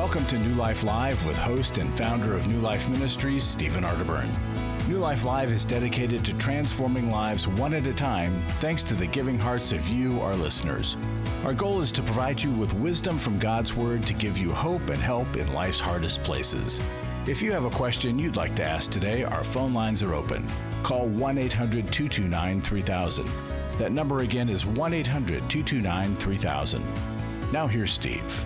Welcome to New Life Live with host and founder of New Life Ministries, Stephen Arterburn. New Life Live is dedicated to transforming lives one at a time, thanks to the giving hearts of you, our listeners. Our goal is to provide you with wisdom from God's Word to give you hope and help in life's hardest places. If you have a question you'd like to ask today, our phone lines are open. Call 1-800-229-3000. That number again is 1-800-229-3000. Now here's Steve.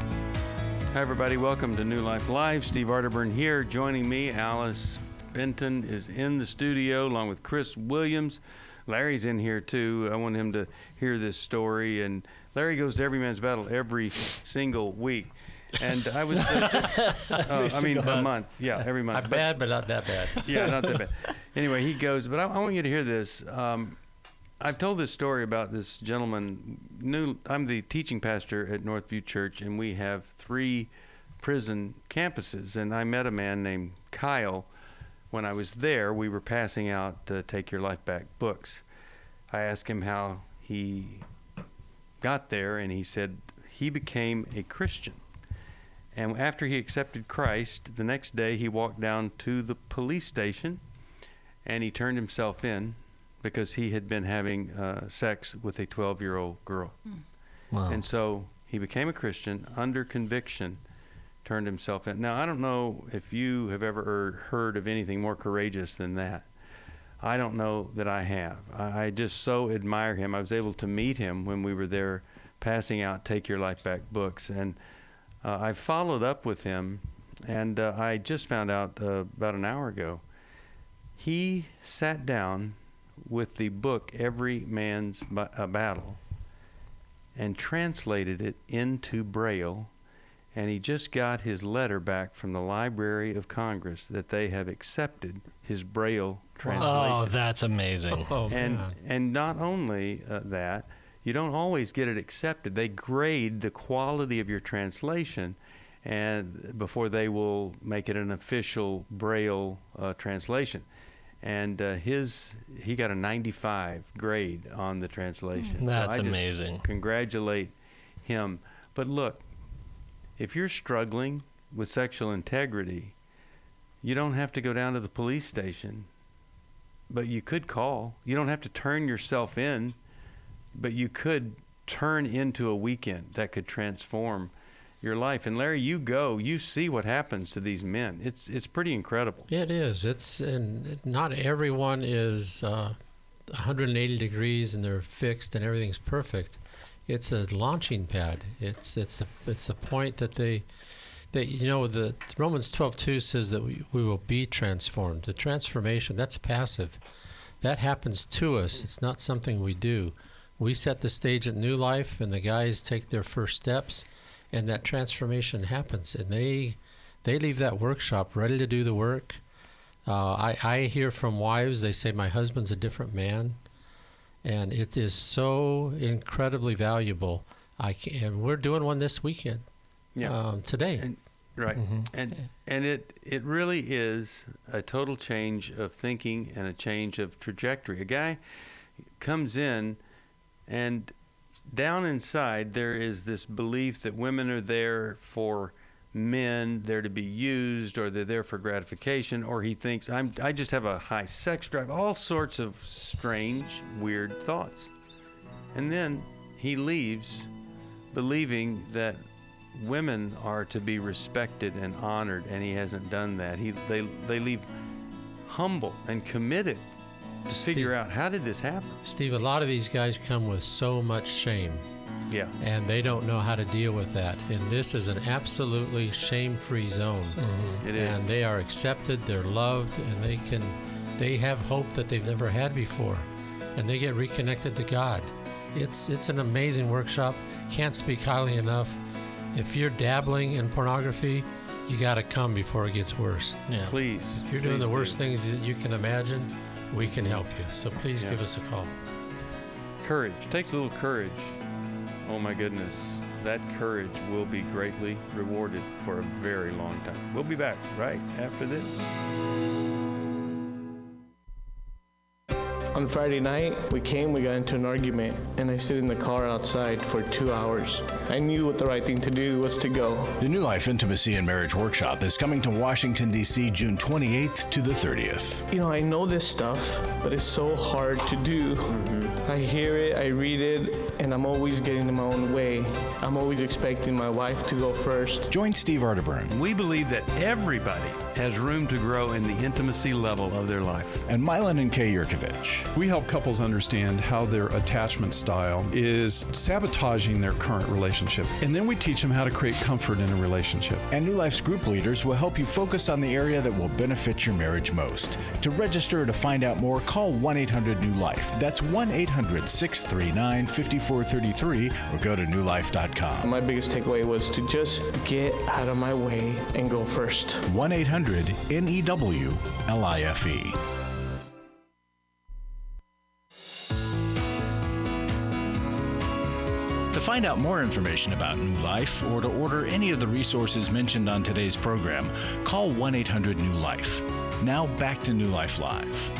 Hi, everybody. Welcome to New Life Live. Steve Arterburn here. Joining me, Alice Benton is in the studio along with Chris Williams. Larry's in here, too. I want him to hear this story. And Larry goes to Every Man's Battle every single week. And I was a month. Yeah, every month. Not bad, but not that bad. Yeah, not that bad. Anyway, he goes, but I want you to hear this. I've told this story about this gentleman. I'm the teaching pastor at Northview Church, and we have 3 prison campuses. And I met a man named Kyle. When I was there, we were passing out Take Your Life Back books. I asked him how he got there, and he said he became a Christian. And after he accepted Christ, the next day he walked down to the police station, and he turned himself in because he had been having sex with a 12-year-old girl. Wow. And so he became a Christian under conviction, turned himself in. Now, I don't know if you have ever heard of anything more courageous than that. I don't know that I have. I just so admire him. I was able to meet him when we were there passing out Take Your Life Back books. And I followed up with him, and I just found out about an hour ago. He sat down with the book Every Man's Battle and translated it into Braille, and he just got his letter back from the Library of Congress that they have accepted his Braille translation. Oh, that's amazing. And not only that, you don't always get it accepted. They grade the quality of your translation and before they will make it an official Braille translation. And he got a 95 grade on the translation. That's so I amazing. Just congratulate him. But look, if you're struggling with sexual integrity, you don't have to go down to the police station, but you could call. You don't have to turn yourself in, but you could turn into a weekend that could transform your life. And Larry, you see what happens to these men. It's pretty incredible. It is. And not everyone is 180 degrees and they're fixed and everything's perfect. It's a launching pad. It's the point that the Romans 12:2 says that we will be transformed. The transformation, that's passive. That happens to us. It's not something we do. We set the stage at New Life, and the guys take their first steps, and that transformation happens. And they leave that workshop ready to do the work. I hear from wives, they say, my husband's a different man. And it is so incredibly valuable. And we're doing one this weekend, today. Right. Mm-hmm. And it really is a total change of thinking and a change of trajectory. A guy comes in, and down inside there is this belief that women are there for men, they're to be used, or they're there for gratification, or he thinks I just have a high sex drive, all sorts of strange, weird thoughts. And then he leaves believing that women are to be respected and honored, and he hasn't done that. They leave humble and committed to figure out, how did this happen? Steve, a lot of these guys come with so much shame. Yeah. And they don't know how to deal with that. And this is an absolutely shame-free zone. Mm-hmm. It is. And they are accepted, they're loved, and they have hope that they've never had before. And they get reconnected to God. It's an amazing workshop. Can't speak highly enough. If you're dabbling in pornography, you got to come before it gets worse. Yeah. Please. If you're doing the worst things that you can imagine, we can help you. So please give us a call. Courage. Takes a little courage. Oh my goodness. That courage will be greatly rewarded for a very long time. We'll be back right after this. On Friday night, we got into an argument, and I stayed in the car outside for 2 hours. I knew what the right thing to do was to go. The New Life Intimacy and Marriage Workshop is coming to Washington, D.C. June 28th to the 30th. You know, I know this stuff, but it's so hard to do. I hear it, I read it, and I'm always getting in my own way. I'm always expecting my wife to go first. Join Steve Arterburn We believe that everybody has room to grow in the intimacy level of their life. and Milan and Kay Yurkovich. We help couples understand how their attachment style is sabotaging their current relationship. And then we teach them how to create comfort in a relationship. And New Life's group leaders will help you focus on the area that will benefit your marriage most. To register or to find out more, call 1-800-NEW-LIFE. That's 1-800-639-5433 or go to newlife.com. My biggest takeaway was to just get out of my way and go first. 1-800-NEWLIFE. To find out more information about New Life or to order any of the resources mentioned on today's program, call 1-800-NEW-LIFE. Now back to New Life Live.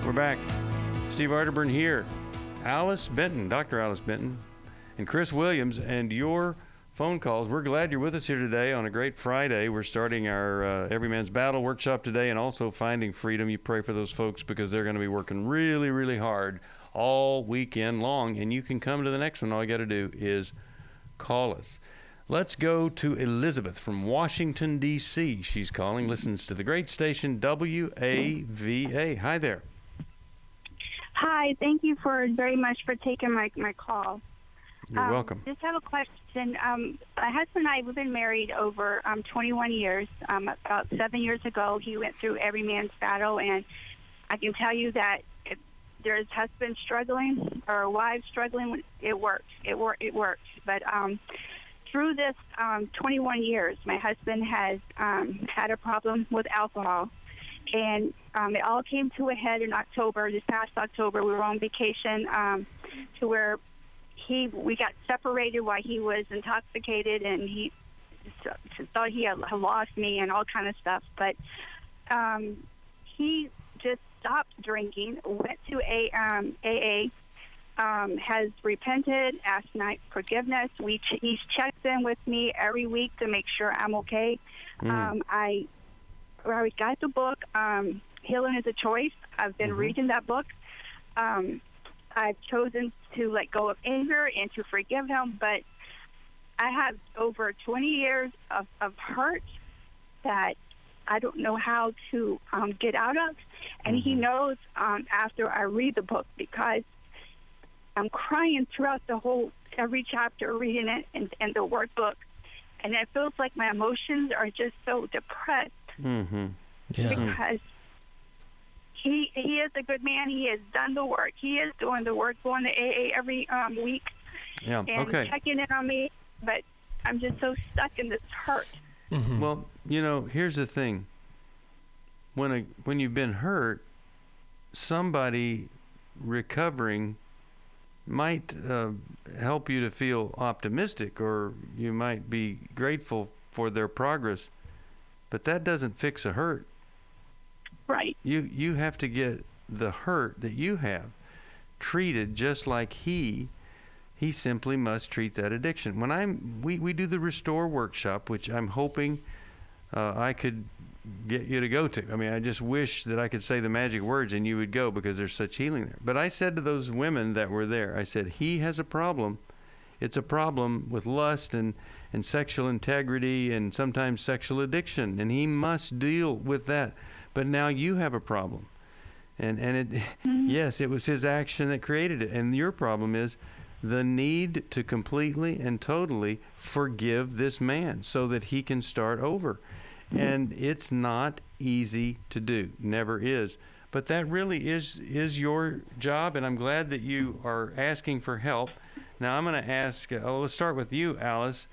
We're back. Steve Arterburn here. Alice Benton, Dr. Alice Benton, and Chris Williams, and your phone calls. We're glad you're with us here today on a great Friday. We're starting our Every Man's Battle workshop today and also Finding Freedom. You pray for those folks because they're going to be working really, really hard all weekend long, and you can come to the next one. All you got to do is call us. Let's go to Elizabeth from Washington, D.C. She's calling, listens to the great station WAVA. Hi there. Hi, thank you very much for taking my call. You're welcome. Just have a question. My husband and I, we've been married over 21 years. About 7 years ago, he went through Every Man's Battle, and I can tell you that if there's husbands struggling or wives struggling, it works. It works. But through this 21 years, my husband has had a problem with alcohol. And it all came to a head in October, this past October. We were on vacation to where we got separated while he was intoxicated, and he thought he had lost me and all kind of stuff. But he just stopped drinking, went to AA, has repented, asked my forgiveness. He's checked in with me every week to make sure I'm okay. I got the book, Healing is a Choice. I've been reading that book. I've chosen to let go of anger and to forgive him, but I have over 20 years of hurt that I don't know how to get out of. And he knows after I read the book, because I'm crying throughout every chapter, reading it and the workbook. And it feels like my emotions are just so depressed. Because he is a good man. He has done the work. He is doing the work, going to AA every week and checking in on me. But I'm just so stuck in this hurt. Well, here's the thing. When you've been hurt, somebody recovering might help you to feel optimistic, or you might be grateful for their progress. But that doesn't fix a hurt. Right. You have to get the hurt that you have treated just like he simply must treat that addiction. When we do the Restore workshop, which I'm hoping I could get you to go to. I mean, I just wish that I could say the magic words and you would go, because there's such healing there. But I said to those women that were there, I said, he has a problem. It's a problem with lust and sexual integrity and sometimes sexual addiction, and he must deal with that. But now you have a problem. And it, yes, it was his action that created it. And your problem is the need to completely and totally forgive this man so that he can start over. And it's not easy to do, never is. But that really is your job, and I'm glad that you are asking for help. Now I'm going to ask, let's start with you, Alice.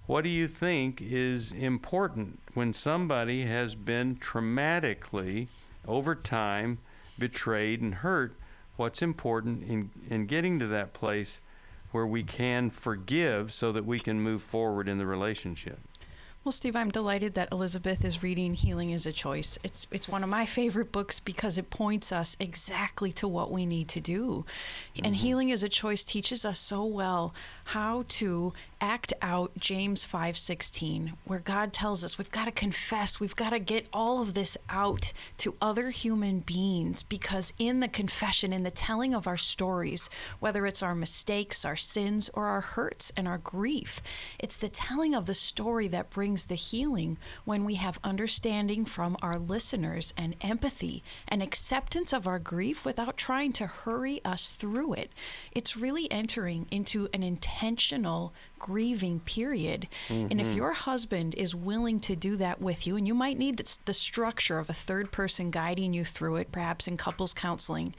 What do you think is important when somebody has been traumatically, over time, betrayed and hurt? What's important in getting to that place where we can forgive so that we can move forward in the relationship? Well, Steve, I'm delighted that Elizabeth is reading Healing is a Choice. It's one of my favorite books because it points us exactly to what we need to do. And Healing is a Choice teaches us so well how to act out James 5:16, where God tells us we've got to confess, we've got to get all of this out to other human beings, because in the confession, in the telling of our stories, whether it's our mistakes, our sins, or our hurts and our grief, it's the telling of the story that brings the healing when we have understanding from our listeners and empathy and acceptance of our grief without trying to hurry us through it. It's really entering into an intentional grieving period. And if your husband is willing to do that with you, and you might need the structure of a third person guiding you through it, perhaps in couples counseling,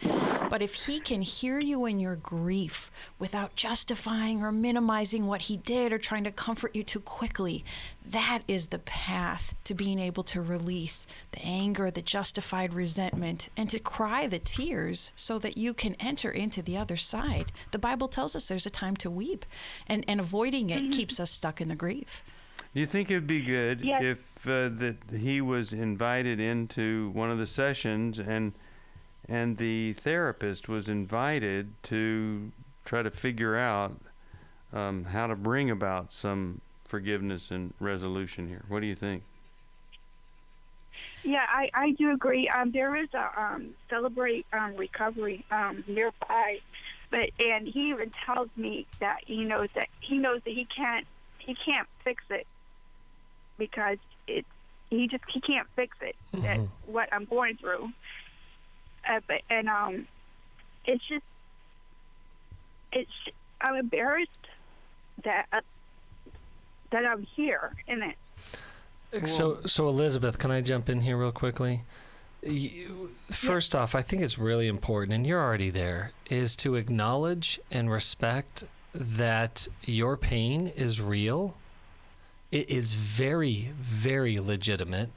but if he can hear you in your grief without justifying or minimizing what he did or trying to comfort you too quickly, that is the path to being able to release the anger, the justified resentment, and to cry the tears so that you can enter into the other side. The Bible tells us there's a time to weep, and avoiding it keeps us stuck in the grief. Do you think it would be good if that he was invited into one of the sessions and the therapist was invited to try to figure out how to bring about some forgiveness and resolution here? What do you think? Yeah, I do agree. There is a Celebrate Recovery nearby, and he even tells me that he knows that he can't fix it because he can't fix it. That what I'm going through, I'm embarrassed that I'm here in it. So Elizabeth, can I jump in here real quickly? First off, I think it's really important, and you're already there, is to acknowledge and respect that your pain is real. It is very, very legitimate.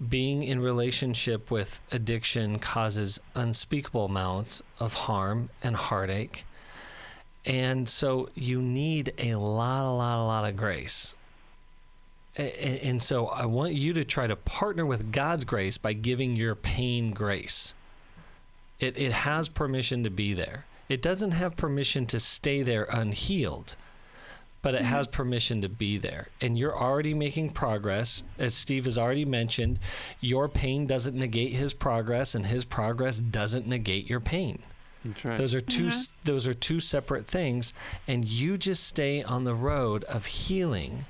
Being in relationship with addiction causes unspeakable amounts of harm and heartache. And so you need a lot of grace. And so I want you to try to partner with God's grace by giving your pain grace. It has permission to be there. It doesn't have permission to stay there unhealed, but it has permission to be there. And you're already making progress. As Steve has already mentioned, your pain doesn't negate his progress, and his progress doesn't negate your pain. That's right. Those are two separate things, and you just stay on the road of healing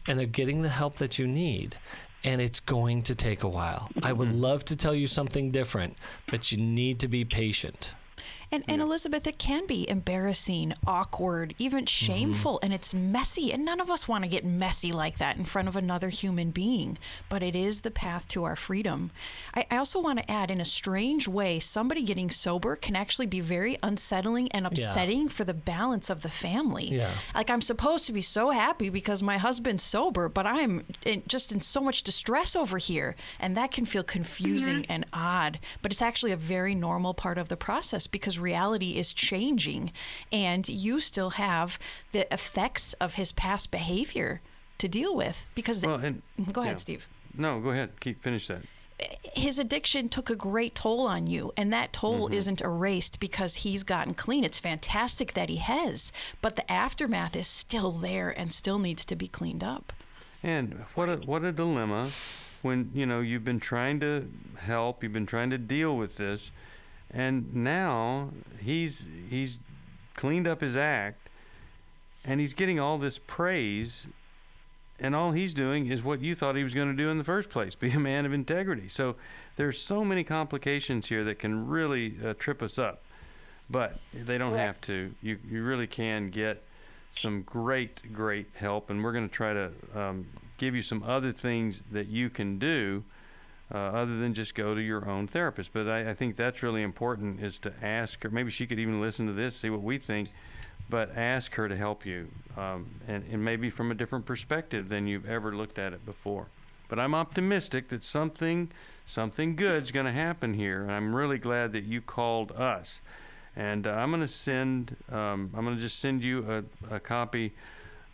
and of getting the help that you need, and it's going to take a while. I would love to tell you something different, but you need to be patient. And Elizabeth, it can be embarrassing, awkward, even shameful, and it's messy. And none of us want to get messy like that in front of another human being. But it is the path to our freedom. I also want to add, in a strange way, somebody getting sober can actually be very unsettling and upsetting for the balance of the family. Yeah. Like, I'm supposed to be so happy because my husband's sober, but I'm just in so much distress over here. And that can feel confusing and odd. But it's actually a very normal part of the process, because reality is changing, and you still have the effects of his past behavior to deal with. Because go ahead, Steve. No, go ahead. Finish that. His addiction took a great toll on you, and that toll isn't erased because he's gotten clean. It's fantastic that he has, but the aftermath is still there and still needs to be cleaned up. And what a dilemma when you've been trying to help, you've been trying to deal with this. And now he's cleaned up his act, and he's getting all this praise, and all he's doing is what you thought he was going to do in the first place, be a man of integrity. So there's so many complications here that can really trip us up, but they don't have to. You really can get some great help, and we're going to try to give you some other things that you can do other than just go to your own therapist. But I think that's really important, is to ask her. Maybe she could even listen to this, see what we think, but ask her to help you, and maybe from a different perspective than you've ever looked at it before. But I'm optimistic that something good's going to happen here, and I'm really glad that you called us. And I'm going to just send you a copy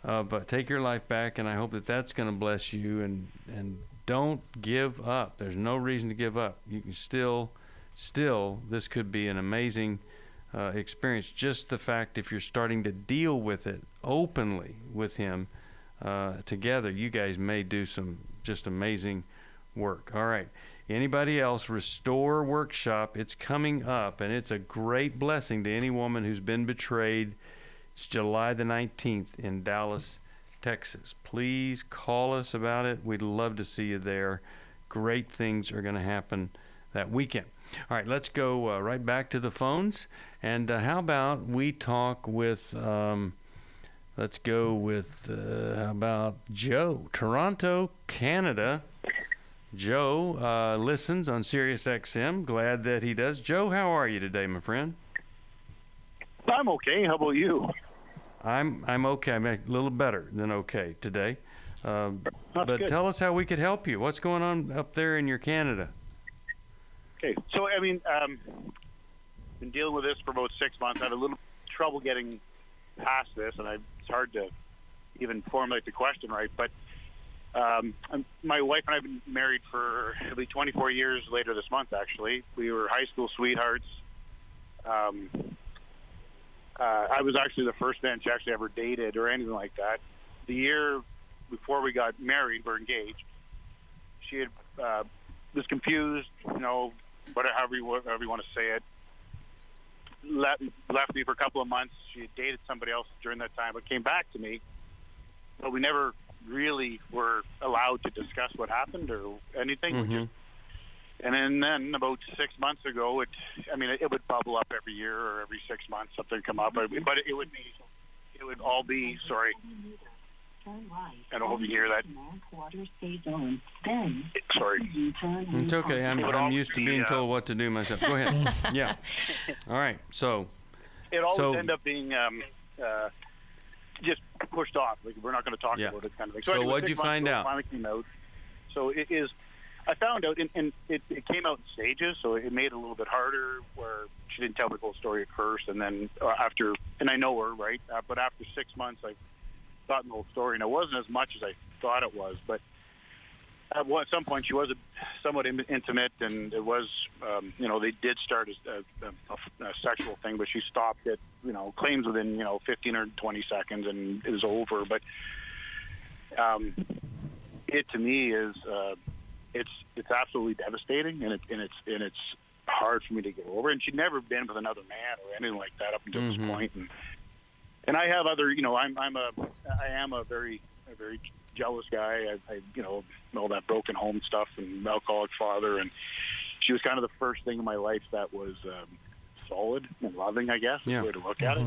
of Take Your Life Back, and I hope that that's going to bless you. And don't give up. There's no reason to give up. You can still, this could be an amazing experience. Just the fact if you're starting to deal with it openly with him together, you guys may do some just amazing work. All right. Anybody else? Restore Workshop. It's coming up, and it's a great blessing to any woman who's been betrayed. It's July the 19th in Dallas, Texas. Please call us about it. We'd love to see you there. Great things are going to happen that weekend. All right, let's go right back to the phones. And how about we talk with, let's go with, how about Joe, Toronto, Canada. Joe listens on Sirius XM. Glad that he does. Joe, how are you today, my friend? I'm okay. How about you? I'm okay. I'm a little better than okay today. But good. Tell us how we could help you. What's going on up there in your Canada? Okay. So, I mean, been dealing with this for about 6 months. I had a little trouble getting past this, and it's hard to even formulate the question right. But my wife and I have been married for it'll be 24 years later this month, actually. We were high school sweethearts. I was actually the first man she actually ever dated or anything like that. The year before we got married, we're engaged. She had was confused, however you want to say it. Left me for a couple of months. She had dated somebody else during that time, but came back to me. But we never really were allowed to discuss what happened or anything. Mm-hmm. And then about 6 months ago, it would bubble up every year or every 6 months, something come up. But it would all be, sorry. I don't hope you hear that. Sorry. It's okay. I'm used to being told what to do myself. Go ahead. Yeah. All right. So. It always end up being just pushed off. Like, we're not going to talk about it, kind of thing. So anyway, what'd you find out? Finally came out. So it is. I found out, and it came out in stages, so it made it a little bit harder. Where she didn't tell me the whole story at first, and then after, and I know her, right? But after 6 months, I gotten the whole story, and it wasn't as much as I thought it was. But at some point, she was somewhat intimate, and it was, they did start a sexual thing, but she stopped it. Claims within 15 or 20 seconds, and it was over. But it to me is. It's absolutely devastating, and it's hard for me to get over. And she'd never been with another man or anything like that up until this point. And I have other, I am a very jealous guy. I all that broken home stuff and alcoholic father, and she was kind of the first thing in my life that was solid and loving, I guess, is the way to look at it.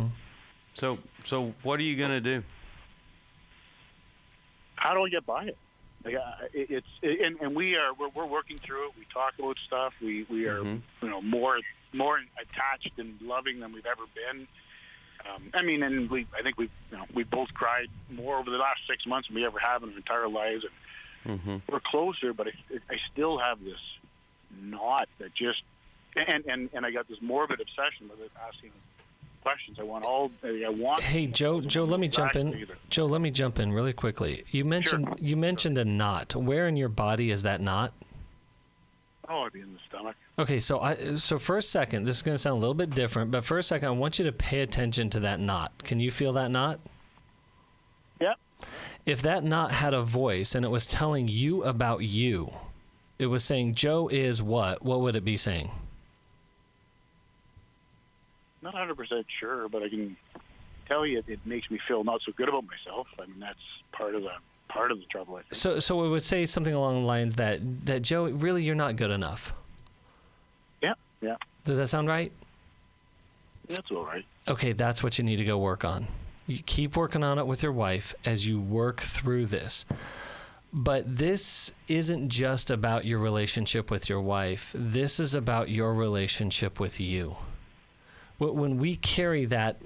So what are you gonna do? How do I get by it? Like, we're working through it. We talk about stuff. We are more attached and loving than we've ever been. I think we both cried more over the last 6 months than we ever have in our entire lives. And we're closer, but I still have this knot that just and I got this morbid obsession with it, asking questions. I want. Hey, Joe, let me jump in. Joe, let me jump in really quickly. You mentioned a knot. Where in your body is that knot? Oh, it'd be in the stomach. Okay, so for a second, this is going to sound a little bit different, but for a second, I want you to pay attention to that knot. Can you feel that knot? Yeah. If that knot had a voice and it was telling you about you, it was saying Joe is what would it be saying? Not 100% sure, but I can tell you it makes me feel not so good about myself. I mean, that's part of the trouble, I think. So it would say something along the lines that Joe, really, you're not good enough. Yeah. Does that sound right? That's all right. Okay, that's what you need to go work on. You keep working on it with your wife as you work through this. But this isn't just about your relationship with your wife. This is about your relationship with you. When we carry that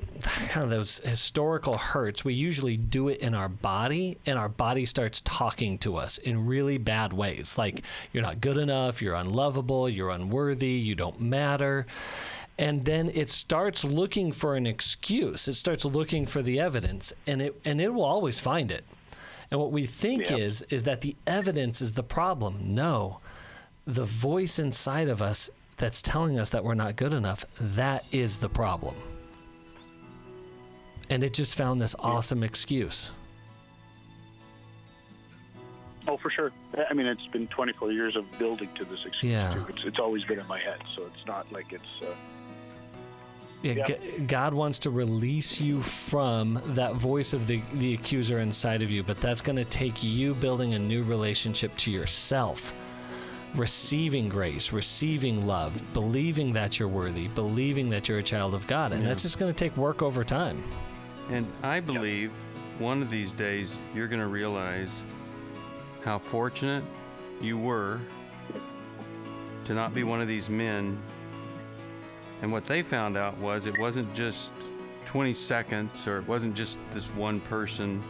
kind of those historical hurts, we usually do it in our body, and our body starts talking to us in really bad ways. Like, you're not good enough, you're unlovable, you're unworthy, you don't matter. And then it starts looking for an excuse. It starts looking for the evidence, and it will always find it. And what we think is that the evidence is the problem. No, the voice inside of us that's telling us that we're not good enough, that is the problem. And it just found this awesome excuse. Oh, for sure. I mean, it's been 24 years of building to this excuse. Yeah. Too. It's always been in my head, so it's not like it's... God wants to release you from that voice of the accuser inside of you, but that's going to take you building a new relationship to yourself, receiving grace, receiving love, believing that you're worthy, believing that you're a child of God, and that's just going to take work over time. And I believe one of these days you're going to realize how fortunate you were to not be one of these men. And what they found out was it wasn't just 20 seconds, or it wasn't just this one person.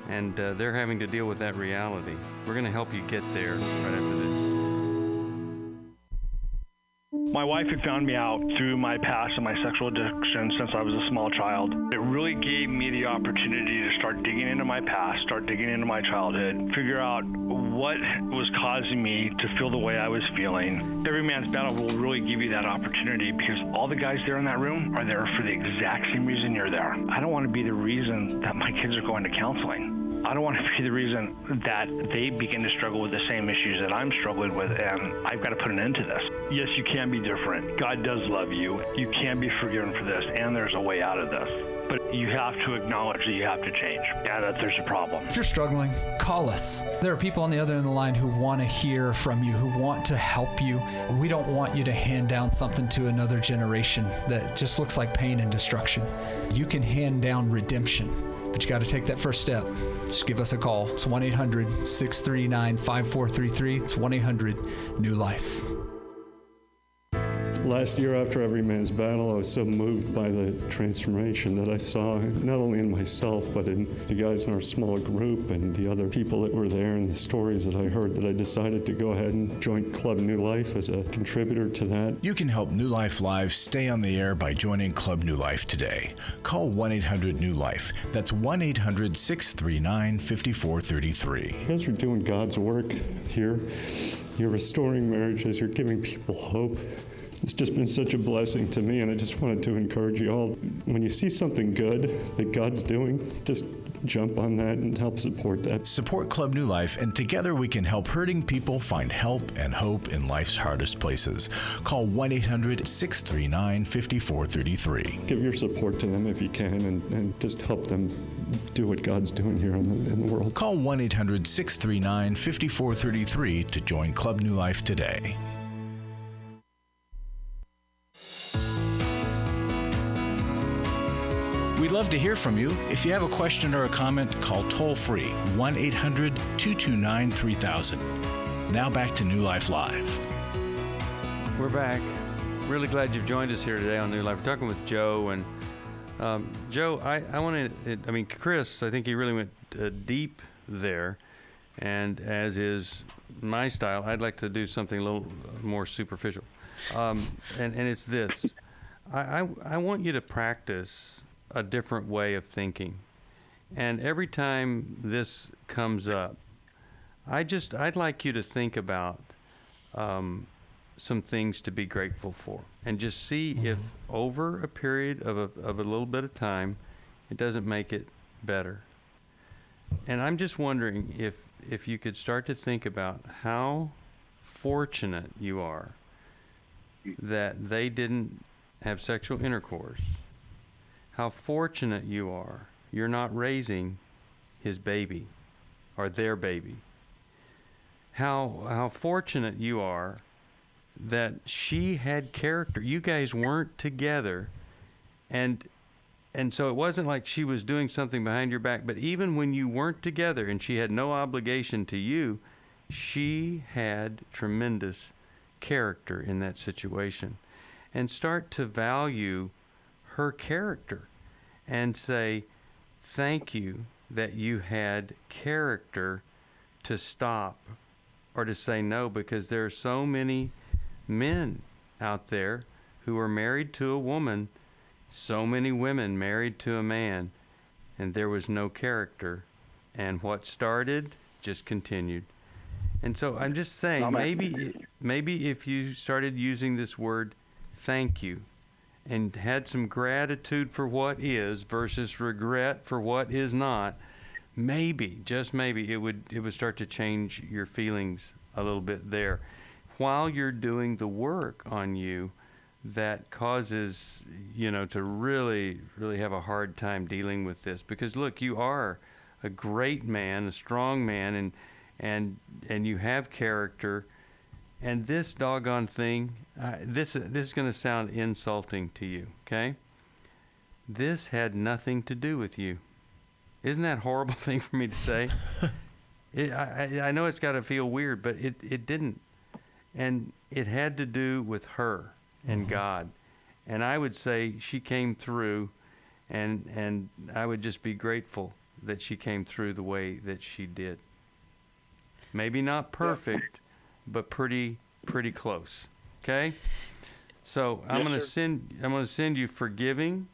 And they're having to deal with that reality. We're going to help you get there right after this. My wife had found me out through my past and my sexual addiction since I was a small child. It really gave me the opportunity to start digging into my past, start digging into my childhood, figure out what was causing me to feel the way I was feeling. Every Man's Battle will really give you that opportunity, because all the guys there in that room are there for the exact same reason you're there. I don't want to be the reason that my kids are going to counseling. I don't want to be the reason that they begin to struggle with the same issues that I'm struggling with, and I've got to put an end to this. Yes, you can be different. God does love you. You can be forgiven for this, and there's a way out of this. But you have to acknowledge that you have to change, and that there's a problem. If you're struggling, call us. There are people on the other end of the line who want to hear from you, who want to help you. We don't want you to hand down something to another generation that just looks like pain and destruction. You can hand down redemption, but you got to take that first step. Just give us a call. It's 1-800-639-5433. It's 1-800-NEW-LIFE. Last year, after Every Man's Battle, I was so moved by the transformation that I saw, not only in myself, but in the guys in our small group and the other people that were there and the stories that I heard, that I decided to go ahead and join Club New Life as a contributor to that. You can help New Life Live stay on the air by joining Club New Life today. Call 1-800-NEW-LIFE. That's 1-800-639-5433. You guys are doing God's work here. You're restoring marriages. You're giving people hope. It's just been such a blessing to me, and I just wanted to encourage you all. When you see something good that God's doing, just jump on that and help support that. Support Club New Life, and together we can help hurting people find help and hope in life's hardest places. Call 1-800-639-5433. Give your support to them if you can, and just help them do what God's doing here in the world. Call 1-800-639-5433 to join Club New Life today. We'd love to hear from you. If you have a question or a comment, call toll-free 1-800-229-3000. Now back to New Life Live. We're back. Really glad you've joined us here today on New Life. We're talking with Joe. And Joe, I want to, Chris, I think he really went deep there. And as is my style, I'd like to do something a little more superficial. And it's this. I want you to practice a different way of thinking. And every time this comes up, I'd like you to think about some things to be grateful for, and just see if over a period of a little bit of time, it doesn't make it better. And I'm just wondering if you could start to think about how fortunate you are that they didn't have sexual intercourse. How fortunate you are you're not raising his baby or their baby. How fortunate you are that she had character. You guys weren't together, and so it wasn't like she was doing something behind your back, but even when you weren't together and she had no obligation to you, she had tremendous character in that situation. And start to value her character and say, thank you that you had character to stop or to say no, because there are so many men out there who are married to a woman, so many women married to a man, and there was no character. And what started just continued. And so I'm just saying, maybe if you started using this word, thank you, and had some gratitude for what is versus regret for what is not, maybe, just maybe, it would start to change your feelings a little bit there. While you're doing the work on you that causes, to really, really have a hard time dealing with this. Because look, you are a great man, a strong man, and you have character. And this doggone thing, this is going to sound insulting to you, okay? This had nothing to do with you. Isn't that a horrible thing for me to say? I know it's got to feel weird, but it didn't. And it had to do with her and God. And I would say she came through, and I would just be grateful that she came through the way that she did. Maybe not perfect, but pretty close. Okay? So I'm going to send you Forgiving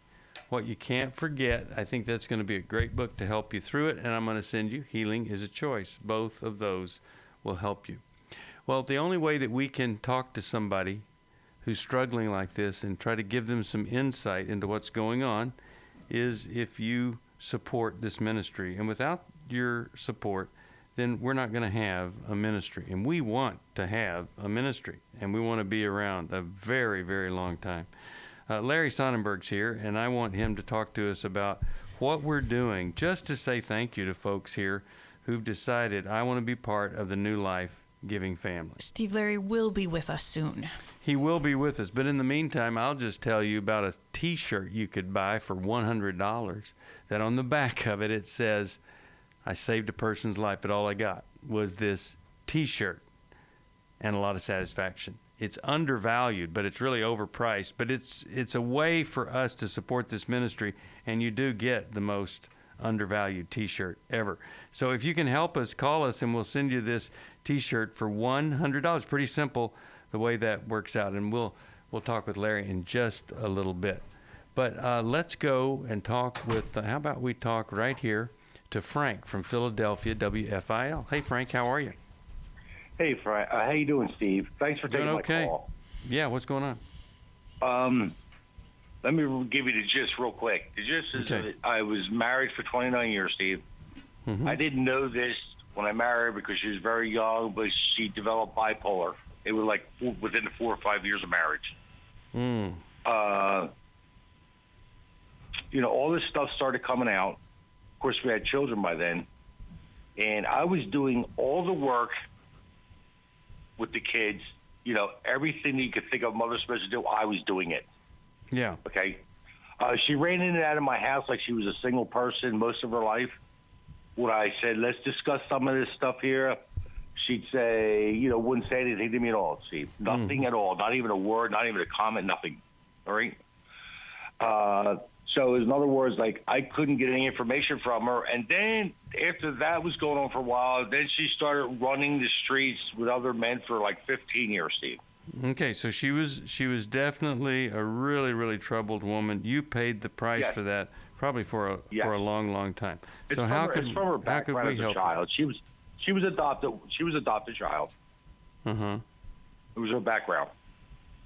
What You Can't Forget. I think that's going to be a great book to help you through it. And I'm going to send you Healing is a Choice. Both of those will help you. Well, the only way that we can talk to somebody who's struggling like this and try to give them some insight into what's going on is if you support this ministry. And without your support, then we're not going to have a ministry. And we want to have a ministry, and we want to be around a very, very long time. Larry Sonnenberg's here, and I want him to talk to us about what we're doing, just to say thank you to folks here who've decided, I want to be part of the New Life Giving family. Steve Larry will be with us soon. He will be with us. But in the meantime, I'll just tell you about a T-shirt you could buy for $100 that on the back of it, it says, I saved a person's life, but all I got was this T-shirt and a lot of satisfaction. It's undervalued, but it's really overpriced. But it's a way for us to support this ministry, and you do get the most undervalued T-shirt ever. So if you can help us, call us, and we'll send you this T-shirt for $100. Pretty simple the way that works out, and we'll talk with Larry in just a little bit. But let's go and talk with, how about we talk right here to Frank from Philadelphia, WFIL. Hey, Frank, how are you? Hey, Frank. How you doing, Steve? Thanks for taking my call. Yeah, what's going on? Let me give you the gist real quick. The gist is that I was married for 29 years, Steve. Mm-hmm. I didn't know this when I married her because she was very young, but she developed bipolar. It was like within the 4 or 5 years of marriage. All this stuff started coming out. Of course, we had children by then. And I was doing all the work with the kids. Everything that you could think of a mother's supposed to do, I was doing it. Yeah. Okay. She ran in and out of my house like she was a single person most of her life. When I said, let's discuss some of this stuff here, she'd say, wouldn't say anything to me at all, Steve. Nothing at all. Not even a word, not even a comment, nothing. All right? So in other words, I couldn't get any information from her. And then after that was going on for a while, then she started running the streets with other men for 15 years, Steve. Okay, so she was definitely a really, really troubled woman. You paid the price for that, probably for a long, long time. It's so from her background as a child. She was adopted. She was adopted child. Uh-huh. It was her background.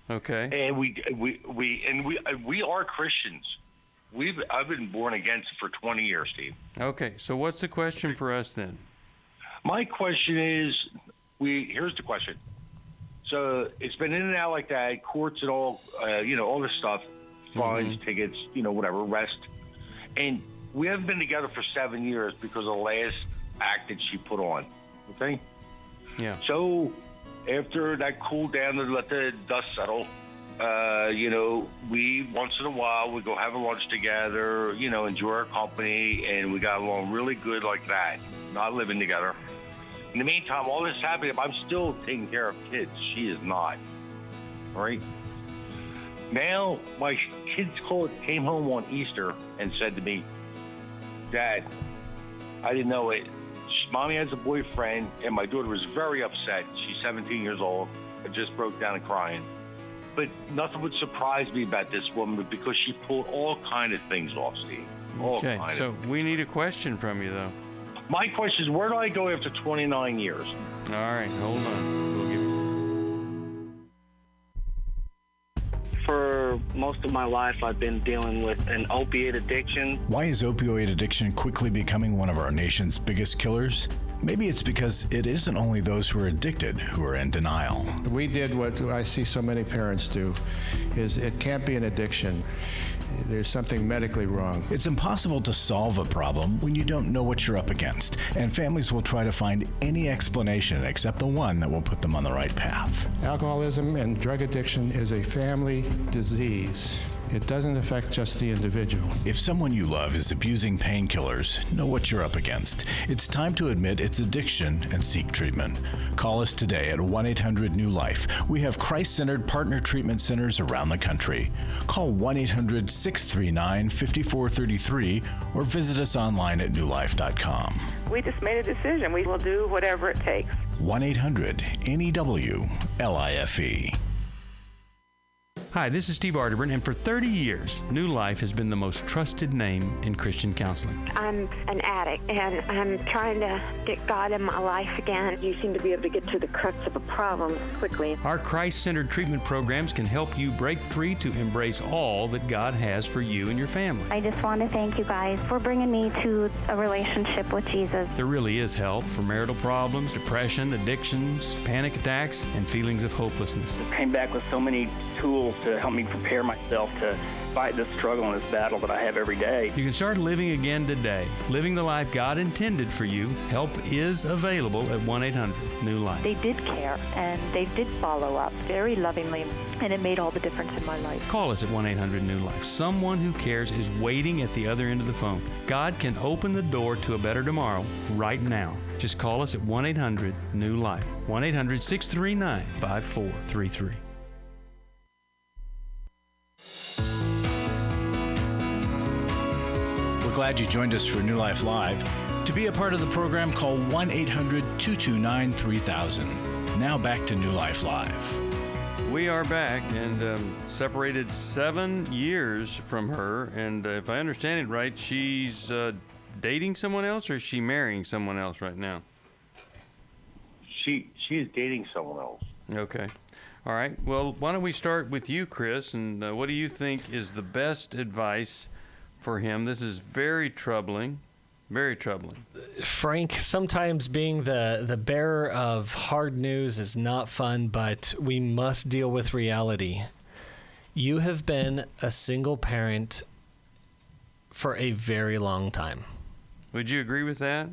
Okay. And we are Christians. I've been born again for 20 years, Steve. Okay, so what's the question for us then? My question is, here's the question. So it's been in and out like that, courts and all, all this stuff, fines, tickets, whatever, arrest. And we haven't been together for 7 years because of the last act that she put on, okay? Yeah. So after that cooled down to let the dust settle, we, once in a while, we go have a lunch together, enjoy our company, and we got along really good like that, not living together. In the meantime, all this is happening, I'm still taking care of kids. She is not. All right? Now, my kids came home on Easter and said to me, Dad, I didn't know it. Mommy has a boyfriend, and my daughter was very upset. She's 17 years old. I just broke down and crying. But nothing would surprise me about this woman because she pulled all kind of things off, Steve. Okay, so we need a question from you, though. My question is, where do I go after 29 years? All right, hold on. We'll give you... For most of my life, I've been dealing with an opiate addiction. Why is opioid addiction quickly becoming one of our nation's biggest killers? Maybe it's because it isn't only those who are addicted who are in denial. We did what I see so many parents do, is it can't be an addiction. There's something medically wrong. It's impossible to solve a problem when you don't know what you're up against, and families will try to find any explanation except the one that will put them on the right path. Alcoholism and drug addiction is a family disease. It doesn't affect just the individual. If someone you love is abusing painkillers, know what you're up against. It's time to admit it's addiction and seek treatment. Call us today at 1-800-NEW-LIFE. We have Christ-centered partner treatment centers around the country. Call 1-800-639-5433 or visit us online at newlife.com. We just made a decision. We will do whatever it takes. 1-800-NEWLIFE. Hi, this is Steve Arterburn, and for 30 years, New Life has been the most trusted name in Christian counseling. I'm an addict, and I'm trying to get God in my life again. You seem to be able to get to the crux of a problem quickly. Our Christ-centered treatment programs can help you break free to embrace all that God has for you and your family. I just want to thank you guys for bringing me to a relationship with Jesus. There really is help for marital problems, depression, addictions, panic attacks, and feelings of hopelessness. I came back with so many tools to help me prepare myself to fight this struggle and this battle that I have every day. You can start living again today, living the life God intended for you. Help is available at 1-800-NEW-LIFE. They did care, and they did follow up very lovingly, and it made all the difference in my life. Call us at 1-800-NEW-LIFE. Someone who cares is waiting at the other end of the phone. God can open the door to a better tomorrow right now. Just call us at 1-800-NEW-LIFE. 1-800-639-5433. We're glad you joined us for New Life Live. To be a part of the program, call 1-800-229-3000. Now back to New Life Live. We are back and separated 7 years from her. And if I understand it right, she's dating someone else, or is she marrying someone else right now? She is dating someone else. Okay. All right. Well, why don't we start with you, Chris, and what do you think is the best advice for him? This is very troubling. Very troubling. Frank, sometimes being the bearer of hard news is not fun, but we must deal with reality. You have been a single parent for a very long time. Would you agree with that?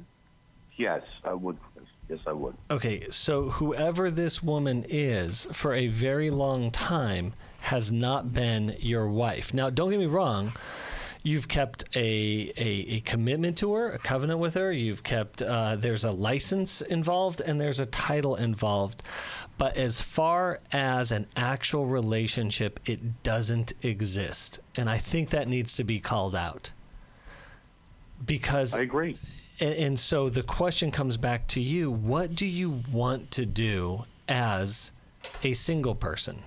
Yes, I would. Yes, I would. Okay, so whoever this woman is for a very long time has not been your wife. Now, don't get me wrong. You've kept a commitment to her, a covenant with her. You've kept, there's a license involved and there's a title involved. But as far as an actual relationship, it doesn't exist. And I think that needs to be called out. Because I agree. And so the question comes back to you. What do you want to do as a single person?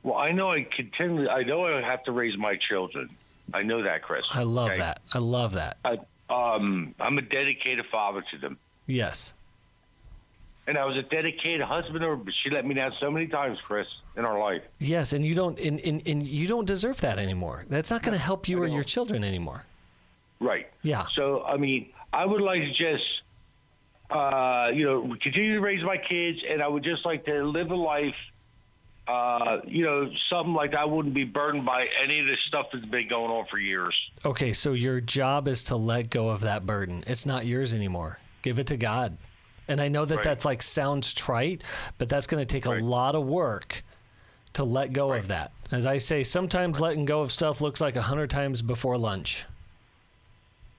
Well, I know I have to raise my children. I know that, Chris. I love that. I love that. I'm a dedicated father to them. Yes. And I was a dedicated husband, but she let me down so many times, Chris, in our life. Yes, and you don't and you don't deserve that anymore. That's not going to help you or your children anymore. Right. Yeah. So, I mean, I would like to just, continue to raise my kids, and I would just like to live a life, something like I wouldn't be burdened by any of this stuff that's been going on for years. Okay, so your job is to let go of that burden. It's not yours anymore. Give it to God. And I know that that's like sounds trite, but that's going to take a lot of work to let go of that. As I say, sometimes letting go of stuff looks like 100 times before lunch.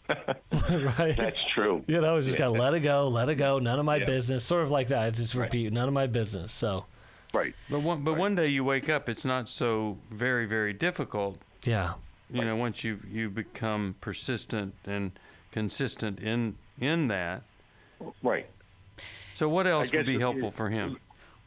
Right? That's true. It's just got to let it go, none of my business, sort of like that. It's just repeat, none of my business. So, right. But one day you wake up, it's not so very, very difficult. Yeah. Once you've become persistent and consistent in that. Right. So what else would be helpful for him?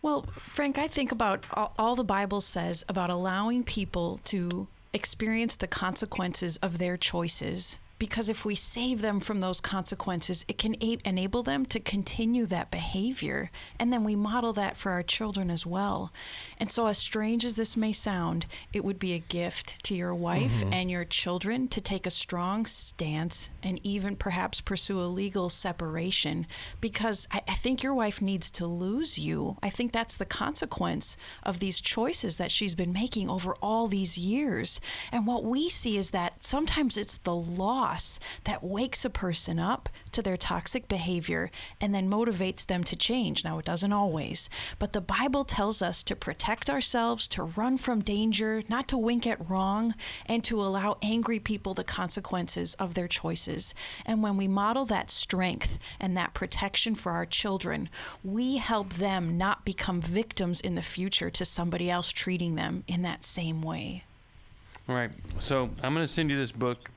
Well, Frank, I think about all the Bible says about allowing people to experience the consequences of their choices. Because if we save them from those consequences, it can enable them to continue that behavior. And then we model that for our children as well. And so as strange as this may sound, it would be a gift to your wife and your children to take a strong stance and even perhaps pursue a legal separation. Because I think your wife needs to lose you. I think that's the consequence of these choices that she's been making over all these years. And what we see is that sometimes it's the loss that wakes a person up to their toxic behavior and then motivates them to change. Now, it doesn't always, but the Bible tells us to protect ourselves, to run from danger, not to wink at wrong, and to allow angry people the consequences of their choices. And when we model that strength and that protection for our children, we help them not become victims in the future to somebody else treating them in that same way. All right. So I'm going to send you this book,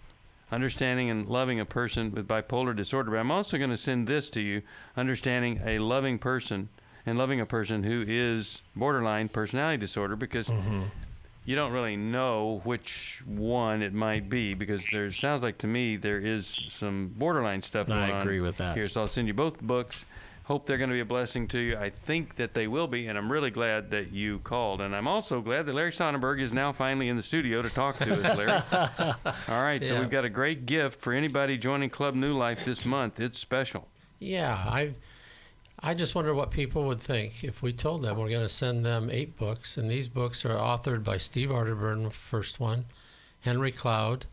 Understanding and Loving a Person with Bipolar Disorder. But I'm also going to send this to you, Understanding a Loving Person and Loving a Person who is borderline personality disorder, because you don't really know which one it might be, because there sounds like to me there is some borderline stuff going on. I agree with that. Here, so I'll send you both books. Hope they're going to be a blessing to you. I think that they will be, and I'm really glad that you called. And I'm also glad that Larry Sonnenberg is now finally in the studio to talk to us, Larry. All right, so we've got a great gift for anybody joining Club New Life this month. It's special. Yeah, I just wonder what people would think if we told them we're going to send them 8 books, and these books are authored by Steve Arterburn, first one, Henry Cloud,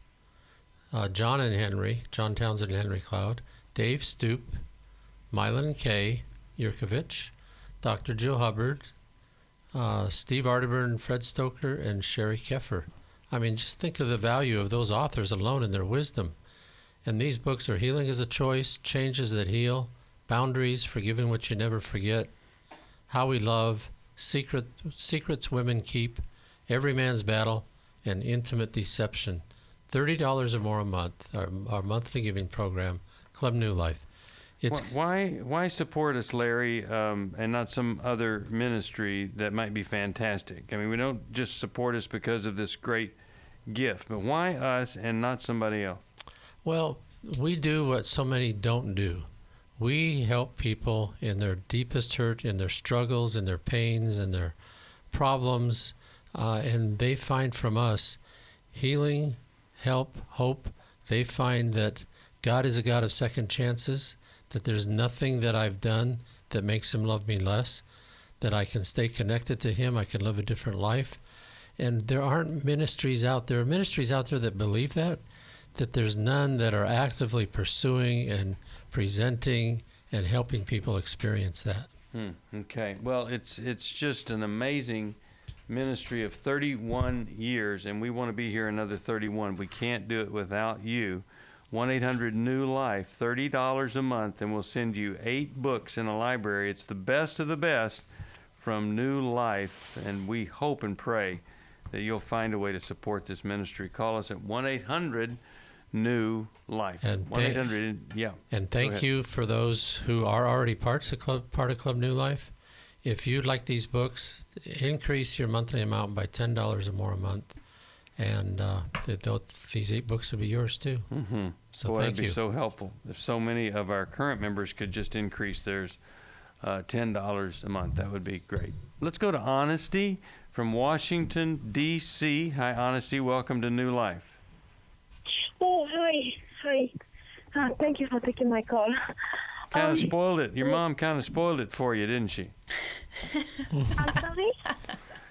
John Townsend and Henry Cloud, Dave Stoop, Mylan K. Yurkovich, Dr. Jill Hubbard, Steve Arterburn, Fred Stoker, and Sherry Keffer. I mean, just think of the value of those authors alone and their wisdom. And these books are Healing is a Choice, Changes That Heal, Boundaries, Forgiving What You Never Forget, How We Love, Secrets Women Keep, Every Man's Battle, and Intimate Deception. $30 or more a month, our monthly giving program, Club New Life. Why support us, Larry, and not some other ministry that might be fantastic? I mean, we don't just support us because of this great gift, but why us and not somebody else? Well, we do what so many don't do. We help people in their deepest hurt, in their struggles, in their pains, in their problems, and they find from us healing, help, hope. They find that God is a God of second chances, that there's nothing that I've done that makes him love me less, that I can stay connected to him, I can live a different life. And there aren't ministries out there. Ministries out there that believe that there's none that are actively pursuing and presenting and helping people experience that. Okay. Well, it's just an amazing ministry of 31 years, and we want to be here another 31. We can't do it without you. 1-800-NEW-LIFE, $30 a month, and we'll send you 8 books in a library. It's the best of the best from New Life, and we hope and pray that you'll find a way to support this ministry. Call us at 1-800-NEW-LIFE. And 1-800, And thank you for those who are already part of Club New Life. If you'd like these books, increase your monthly amount by $10 or more a month. And these 8 books will be yours too. So boy, thank that'd be you. so helpful if so many of our current members could just increase theirs $10 a month. That would be great. Let's go to Honesty from Washington, D.C. Hi, Honesty. Welcome to New Life. Oh, hi. Thank you for taking my call. Kind of spoiled it. Your mom kind of spoiled it for you, didn't she? I'm sorry?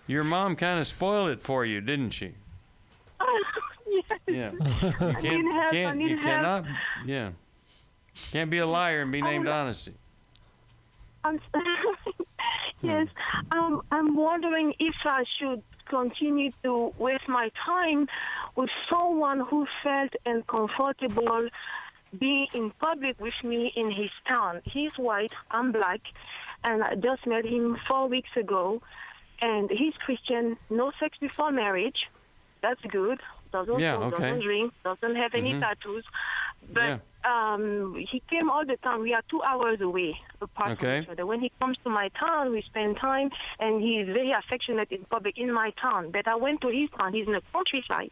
Your mom kind of spoiled it for you, didn't she? Yes. Yeah. Can't be a liar and be named Honesty. I'm yes. I'm wondering if I should continue to waste my time with someone who felt uncomfortable being in public with me in his town. He's white, I'm black, and I just met him 4 weeks ago. And he's Christian, no sex before marriage. That's good. Doesn't smoke, doesn't drink, doesn't have any tattoos. But he came all the time. We are 2 hours away apart from each other. When he comes to my town, we spend time, and he's very affectionate in public in my town. But I went to his town. He's in the countryside.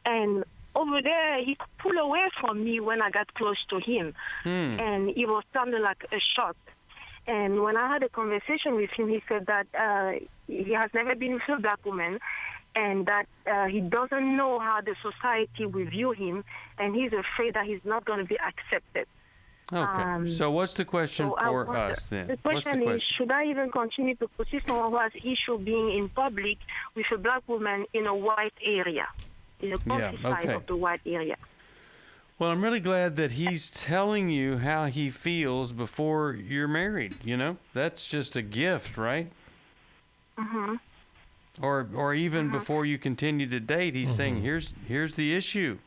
And over there, he pulled away from me when I got close to him. And it was sounding like a shot. And when I had a conversation with him, he said that he has never been with a black woman, and that he doesn't know how the society will view him, and he's afraid that he's not going to be accepted. Okay. So what's the question for us then? The question is, should I even continue to pursue someone who has issue being in public with a black woman in a white area, in the countryside of the white area? Well, I'm really glad that he's telling you how he feels before you're married, you know? That's just a gift, right? Mm-hmm. Or even before you continue to date, he's saying, here's the issue.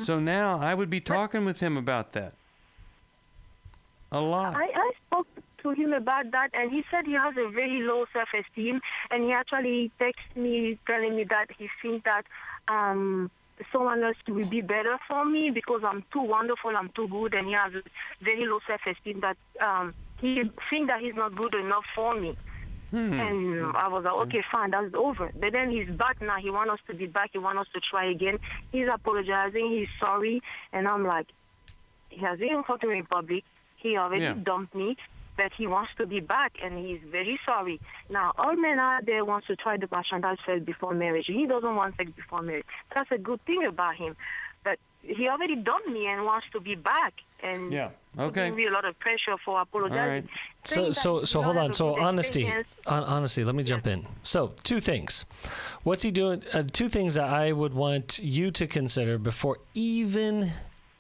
So now I would be talking with him about that a lot. I spoke to him about that, and he said he has a very low self-esteem, and he actually texted me telling me that he thinks that someone else will be better for me because I'm too wonderful, I'm too good, and he has a very low self-esteem that he thinks that he's not good enough for me. And I was like, okay, fine, that's over. But then he's back now. He wants us to be back. He wants us to try again. He's apologizing. He's sorry. And I'm like, he has even fought me in public. He already dumped me, but he wants to be back, and he's very sorry. Now, all men out there wants to try the merchandise sex before marriage. He doesn't want sex before marriage. That's a good thing about him. But he already dumped me and wants to be back. And putting me a lot of pressure for apologizing. So hold on. So honesty, let me jump in. So 2 things. What's he doing? 2 things that I would want you to consider before even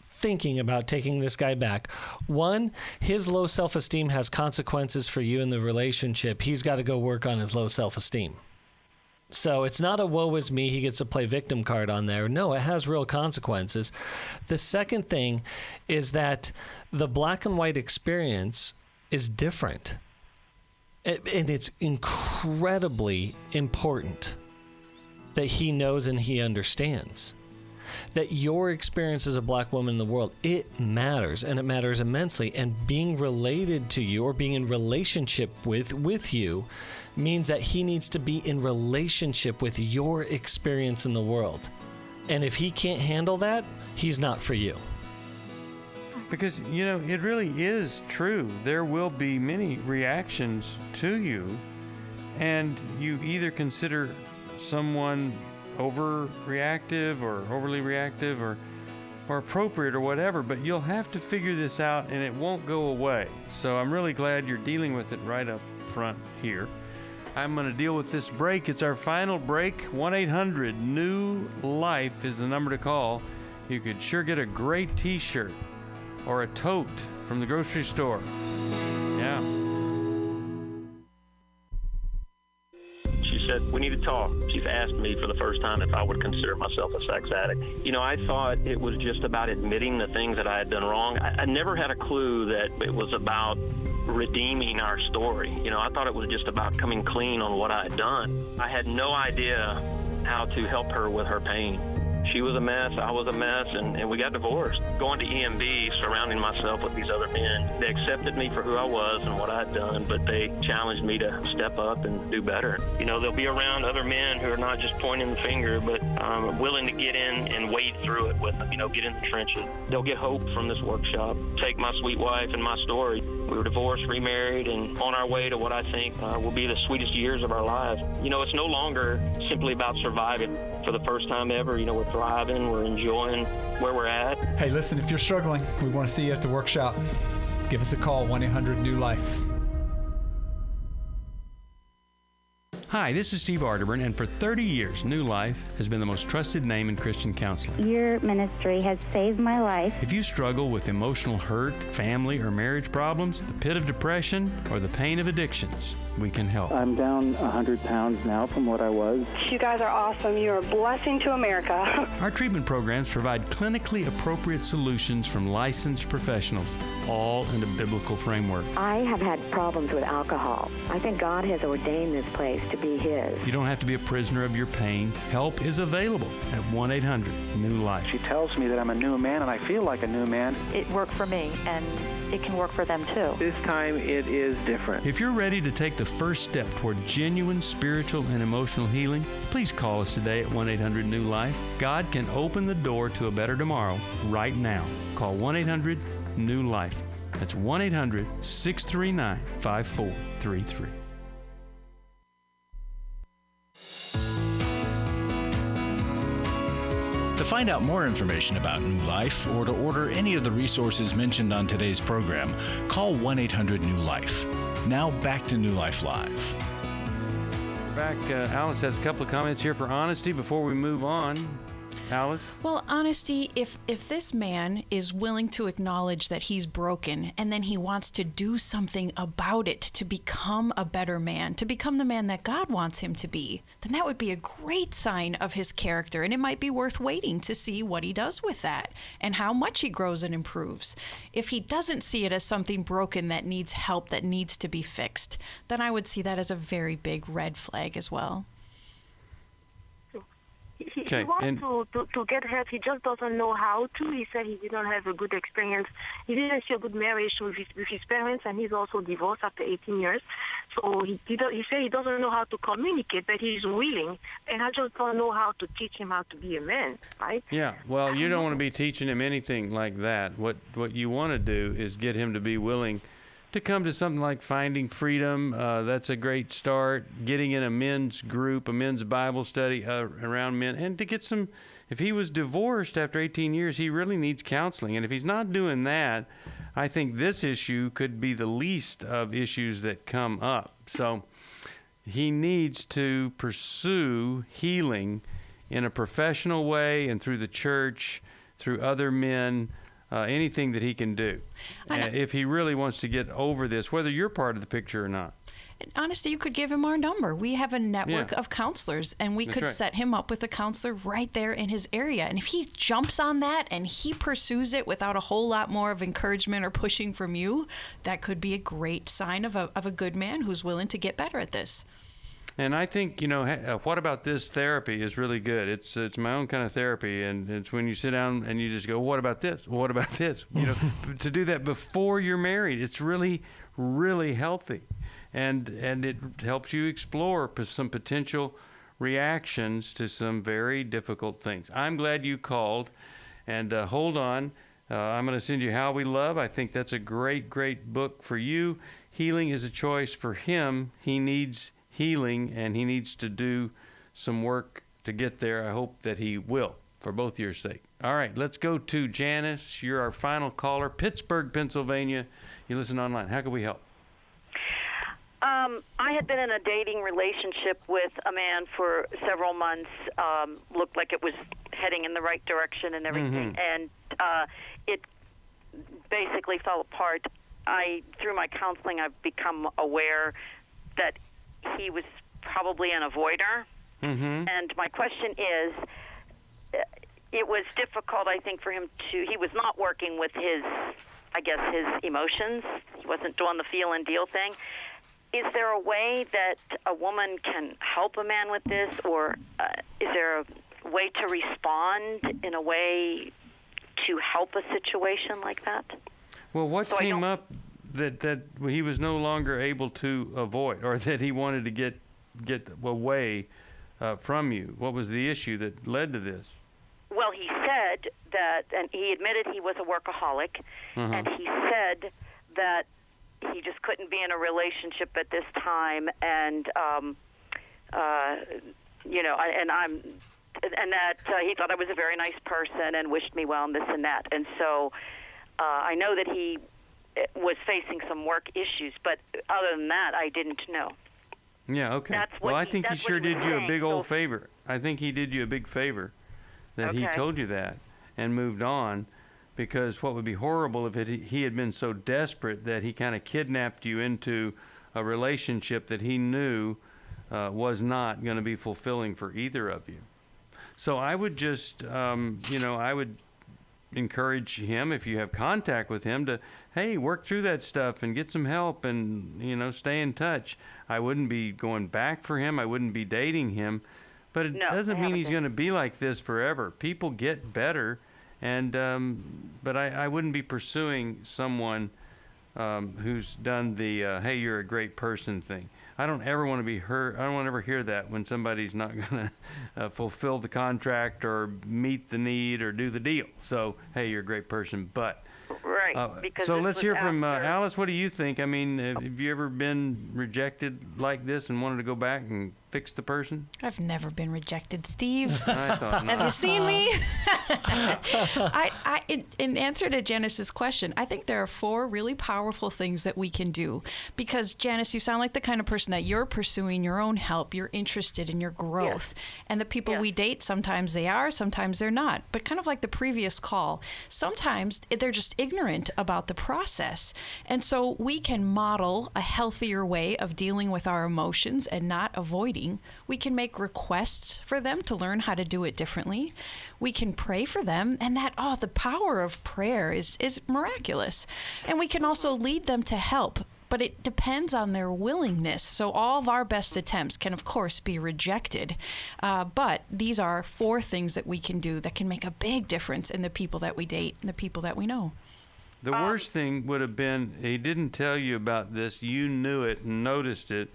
thinking about taking this guy back. 1, his low self-esteem has consequences for you in the relationship. He's got to go work on his low self-esteem. So it's not a woe is me, he gets to play victim card on there. No, it has real consequences. The second thing is that the black and white experience is different. And it's incredibly important that he knows and he understands that your experience as a black woman in the world, it matters, and it matters immensely. And being related to you or being in relationship with you means that he needs to be in relationship with your experience in the world. And if he can't handle that, he's not for you. Because, you know, it really is true. There will be many reactions to you, and you either consider someone overreactive or overly reactive or appropriate or whatever, but you'll have to figure this out, and it won't go away. So I'm really glad you're dealing with it right up front here. I'm going to deal with this break. It's our final break. 1-800-NEW-LIFE is the number to call. You could sure get a great t-shirt or a tote from the grocery store. Yeah. She said, we need to talk. She's asked me for the first time if I would consider myself a sex addict. You know, I thought it was just about admitting the things that I had done wrong. I never had a clue that it was about redeeming our story. You know, I thought it was just about coming clean on what I had done. I had no idea how to help her with her pain. She was a mess, I was a mess, and we got divorced. Going to EMB, surrounding myself with these other men, they accepted me for who I was and what I had done, but they challenged me to step up and do better. You know, they'll be around other men who are not just pointing the finger, but willing to get in and wade through it with them, you know, get in the trenches. They'll get hope from this workshop. Take my sweet wife and my story. We were divorced, remarried, and on our way to what I think will be the sweetest years of our lives. You know, it's no longer simply about surviving. For the first time ever, you know, we're thriving, we're enjoying where we're at. Hey, listen, if you're struggling, we want to see you at the workshop. Give us a call, 1-800-NEW-LIFE. Hi, this is Steve Arterburn, and for 30 years, New Life has been the most trusted name in Christian counseling. Your ministry has saved my life. If you struggle with emotional hurt, family or marriage problems, the pit of depression, or the pain of addictions, we can help. I'm down 100 pounds now from what I was. You guys are awesome. You're a blessing to America. Our treatment programs provide clinically appropriate solutions from licensed professionals, all in a biblical framework. I have had problems with alcohol. I think God has ordained this place to be his. You don't have to be a prisoner of your pain. Help is available at 1-800-NEW-LIFE. She tells me that I'm a new man, and I feel like a new man. It worked for me, and it can work for them too. This time it is different. If you're ready to take the first step toward genuine spiritual and emotional healing, please call us today at 1-800-NEW-LIFE. God can open the door to a better tomorrow right now. Call 1-800-NEW-LIFE. That's 1-800-639-5433. To find out more information about New Life or to order any of the resources mentioned on today's program, call 1-800-NEW-LIFE. Now back to New Life Live. Back, Alice has a couple of comments here for honesty before we move on. Alice? Well, honesty, if this man is willing to acknowledge that he's broken and then he wants to do something about it to become a better man, to become the man that God wants him to be, then that would be a great sign of his character, and it might be worth waiting to see what he does with that and how much he grows and improves. If he doesn't see it as something broken that needs help, that needs to be fixed, then I would see that as a very big red flag as well. He wants to get help. He just doesn't know how to. He said he didn't have a good experience. He didn't see a good marriage with his parents, and he's also divorced after 18 years. So he said he doesn't know how to communicate, but he's willing. And I just don't know how to teach him how to be a man, right? Yeah, well, you don't want to be teaching him anything like that. What you want to do is get him to be willing to come to something like Finding Freedom. That's a great start. Getting in a men's group, a men's Bible study around men, and to get some. If he was divorced after 18 years, he really needs counseling. And if he's not doing that, I think this issue could be the least of issues that come up. So he needs to pursue healing in a professional way and through the church, through other men. Anything that he can do, if he really wants to get over this, whether you're part of the picture or not. Honestly, you could give him our number. We have a network of counselors, and we could set him up with a counselor right there in his area. And if he jumps on that and he pursues it without a whole lot more of encouragement or pushing from you, that could be a great sign of a good man who's willing to get better at this. And I think, what about this therapy is really good. It's my own kind of therapy, and it's when you sit down and you just go, what about this? What about this? To do that before you're married, it's really, really healthy. And it helps you explore some potential reactions to some very difficult things. I'm glad you called, and hold on. I'm going to send you How We Love. I think that's a great, great book for you. Healing is a choice for him. He needs healing, and he needs to do some work to get there. I hope that he will, for both your sake. All right, let's go to Janice. You're our final caller, Pittsburgh, Pennsylvania. You listen online. How can we help? I had been in a dating relationship with a man for several months. Looked like it was heading in the right direction and everything, and it basically fell apart. Through my counseling, I've become aware that he was probably an avoider. And my question is, it was difficult, I think, for him he was not working with his emotions. He wasn't doing the feel and deal thing. Is there a way that a woman can help a man with this, or is there a way to respond in a way to help a situation like that? Well, what came up that he was no longer able to avoid, or that he wanted to get away from you? What was the issue that led to this? Well, he said that, and he admitted he was a workaholic, and he said that he just couldn't be in a relationship at this time, and that he thought I was a very nice person and wished me well and this and that. And so I know that he was facing some work issues, but other than that, I didn't know. Yeah, okay. Well, I think he sure did you a big old favor. I think he did you a big favor that he told you that and moved on, because what would be horrible if he had been so desperate that he kind of kidnapped you into a relationship that he knew was not going to be fulfilling for either of you. So I would just, I would encourage him, if you have contact with him, to, hey, work through that stuff and get some help and, stay in touch. I wouldn't be going back for him. I wouldn't be dating him. But it doesn't mean he's going to be like this forever. People get better. And but I wouldn't be pursuing someone who's done the, hey, you're a great person thing. I don't ever want to be hurt. I don't want to ever hear that when somebody's not going to fulfill the contract or meet the need or do the deal. So, hey, you're a great person. But because so let's hear from Alice. What do you think? I mean, have you ever been rejected like this and wanted to go back and fix the person? I've never been rejected, Steve. I thought not. Have you seen me? In answer to Janice's question, I think there are 4 really powerful things that we can do. Because, Janice, you sound like the kind of person that you're pursuing your own help. You're interested in your growth. Yes. And the people we date, sometimes they are, sometimes they're not. But kind of like the previous call, sometimes they're just ignorant about the process. And so we can model a healthier way of dealing with our emotions and not avoiding. We can make requests for them to learn how to do it differently. We can pray for them, and the power of prayer is miraculous. And we can also lead them to help, but it depends on their willingness. So all of our best attempts can, of course, be rejected. But these are 4 things that we can do that can make a big difference in the people that we date and the people that we know. The worst thing would have been he didn't tell you about this. You knew it and noticed it,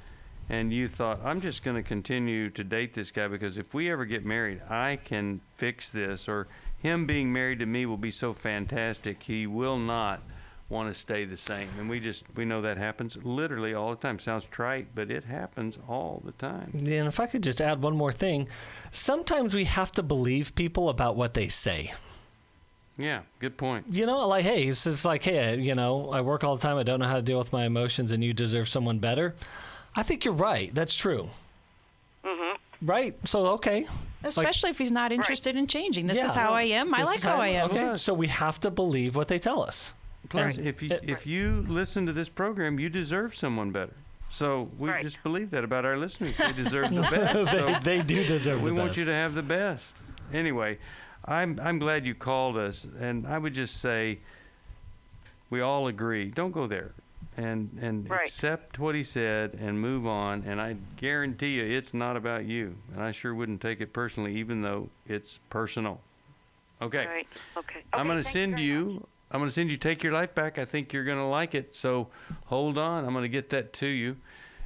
and you thought, I'm just going to continue to date this guy because if we ever get married, I can fix this, or him being married to me will be so fantastic, he will not want to stay the same. And we know that happens literally all the time. Sounds trite, but it happens all the time. Yeah, and if I could just add one more thing, sometimes we have to believe people about what they say. Yeah, good point. Like, hey, it's like, hey, I work all the time. I don't know how to deal with my emotions, and you deserve someone better. I think you're right. That's true. Mm-hmm. Right? So, okay. Especially if he's not interested in changing. This is how I am. I like how I am. Okay. So we have to believe what they tell us. Plus, if you listen to this program, you deserve someone better. So we just believe that about our listeners. They deserve the best. They do deserve the best. We want you to have the best. Anyway, I'm glad you called us, and I would just say we all agree. Don't go there, and accept what he said and move on. And I guarantee you, it's not about you. And I sure wouldn't take it personally, even though it's personal. Okay. Right. Okay. I'm going to send you. I'm going to send you Take Your Life Back. I think you're going to like it. So hold on. I'm going to get that to you.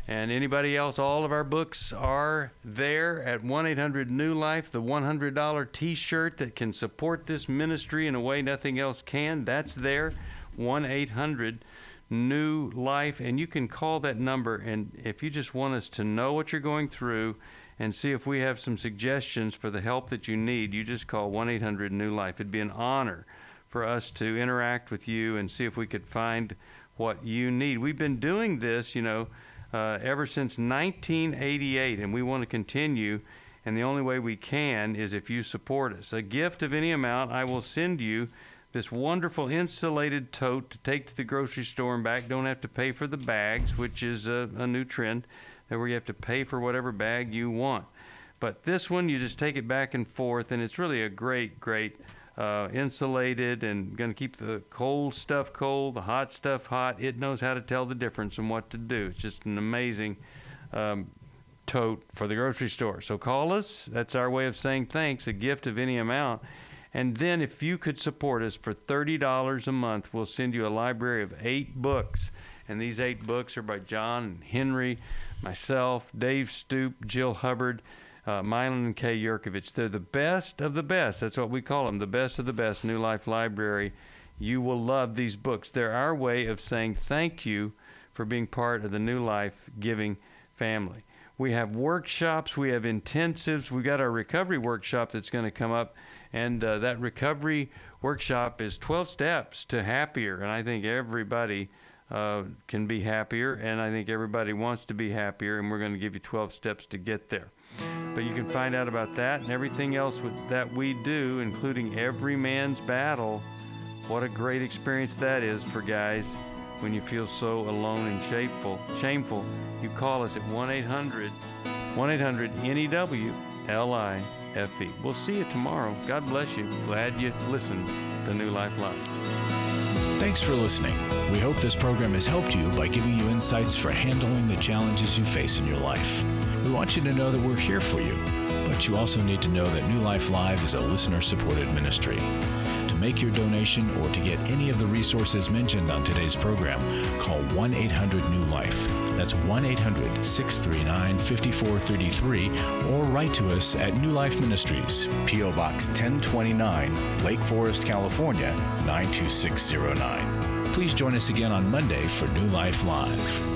And anybody else, all of our books are there at 1-800-NEW-LIFE, the $100 T-shirt that can support this ministry in a way nothing else can. That's there, 1-800-NEW-LIFE. And you can call that number. And if you just want us to know what you're going through and see if we have some suggestions for the help that you need, you just call 1-800-NEW-LIFE. It'd be an honor for us to interact with you and see if we could find what you need. We've been doing this, ever since 1988, and we want to continue, and the only way we can is if you support us. A gift of any amount, I will send you this wonderful insulated tote to take to the grocery store and back. Don't have to pay for the bags, which is a new trend, where you have to pay for whatever bag you want. But this one, you just take it back and forth, and it's really a great insulated and going to keep the cold stuff cold, the hot stuff hot. It knows how to tell the difference and what to do. It's just an amazing tote for the grocery store. So call us. That's our way of saying thanks, a gift of any amount. And then if you could support us for $30 a month, we'll send you a library of 8 books. And these 8 books are by John and Henry, myself, Dave Stoop, Jill Hubbard, Milan and Kay Yurkovich. They're the best of the best. That's what we call them, the best of the best. New Life Library. You will love these books. They're our way of saying thank you for being part of the New Life Giving family. We have workshops. We have intensives. We've got our recovery workshop that's going to come up. And that recovery workshop is 12 steps to happier. And I think everybody can be happier. And I think everybody wants to be happier. And we're going to give you 12 steps to get there. But you can find out about that and everything else that we do, including Every Man's Battle. What a great experience that is for guys when you feel so alone and shameful. You call us at 1-800-NEW-LIFE. We'll see you tomorrow. God bless you. Glad you listened to New Life Live. Thanks for listening. We hope this program has helped you by giving you insights for handling the challenges you face in your life. We want you to know that we're here for you, but you also need to know that New Life Live is a listener-supported ministry. To make your donation or to get any of the resources mentioned on today's program, call 1-800-NEW-LIFE. That's 1-800-639-5433, or write to us at New Life Ministries, P.O. Box 1029, Lake Forest, California, 92609. Please join us again on Monday for New Life Live.